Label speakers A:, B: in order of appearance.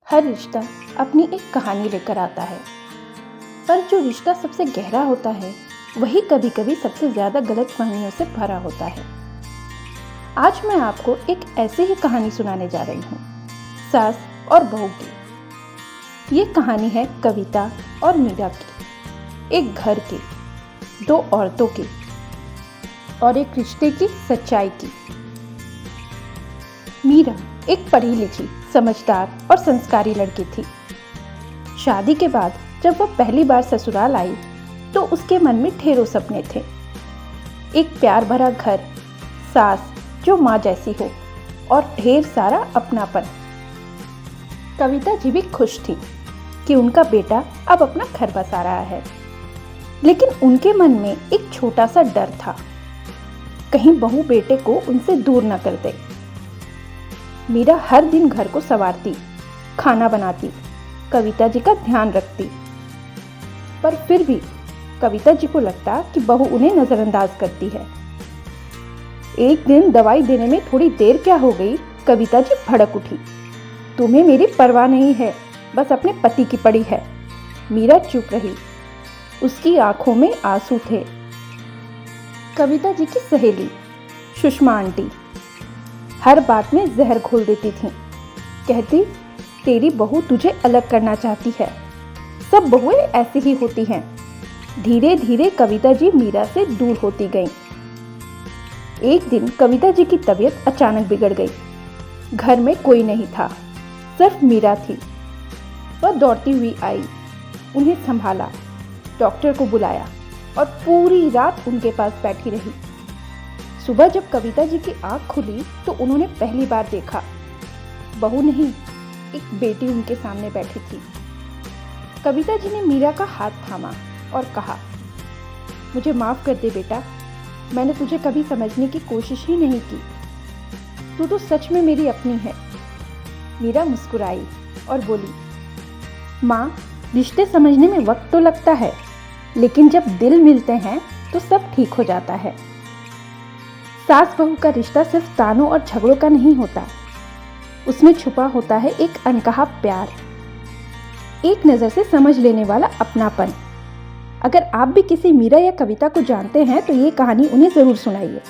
A: हर रिश्ता अपनी एक कहानी लेकर आता है, पर जो रिश्ता सबसे गहरा होता है वही कभी कभी सबसे ज़्यादा गलत फहमियों से भरा होता है। आज मैं आपको एक ऐसी ही कहानी सुनाने जा रही हूँ, सास और बहू की। ये कहानी है कविता और मीरा की, एक घर की, दो औरतों की और एक रिश्ते की सच्चाई की। मीरा एक पढ़ी लिखी, समझदार और संस्कारी लड़की थी। शादी के बाद जब वह पहली बार ससुराल आई तो उसके मन में ढेरों सपने थे। एक प्यार भरा घर, सास जो माँ जैसी हो और ढेर सारा अपनापन। कविता जी भी खुश थी कि उनका बेटा अब अपना घर बसा रहा है, लेकिन उनके मन में एक छोटा सा डर था, कहीं बहू बेटे को उनसे दूर न कर दे। मीरा हर दिन घर को संवारती, खाना बनाती, कविता जी का ध्यान रखती, पर फिर भी कविता जी को लगता कि बहू उन्हें नजरअंदाज करती है। एक दिन दवाई देने में थोड़ी देर क्या हो गई, कविता जी भड़क उठी। तुम्हें मेरी परवाह नहीं है, बस अपने पति की पड़ी है। मीरा चुप रही, उसकी आंखों में आंसू थे। कविता जी की सहेली सुषमा आंटी हर बात में जहर घोल देती थी। कहती, तेरी बहू तुझे अलग करना चाहती है, सब बहुएं ऐसी ही होती हैं। धीरे धीरे कविता जी मीरा से दूर होती गईं। एक दिन कविता जी की तबीयत अचानक बिगड़ गई। घर में कोई नहीं था, सिर्फ मीरा थी। वह दौड़ती हुई आई, उन्हें संभाला, डॉक्टर को बुलाया और पूरी रात उनके पास बैठी रही। सुबह जब कविता जी की आंख खुली तो उन्होंने पहली बार देखा, बहू नहीं, एक बेटी उनके सामने बैठी थी। कविता जी ने मीरा का हाथ थामा और कहा, मुझे माफ कर दे बेटा, मैंने तुझे कभी समझने की कोशिश ही नहीं की। तू तो सच में मेरी अपनी है। मीरा मुस्कुराई और बोली, माँ, रिश्ते समझने में वक्त तो लगता है, लेकिन जब दिल मिलते हैं तो सब ठीक हो जाता है। सास बहू का रिश्ता सिर्फ तानों और झगड़ों का नहीं होता, उसमें छुपा होता है एक अनकहा प्यार, एक नज़र से समझ लेने वाला अपनापन। अगर आप भी किसी मीरा या कविता को जानते हैं तो ये कहानी उन्हें ज़रूर सुनाइए।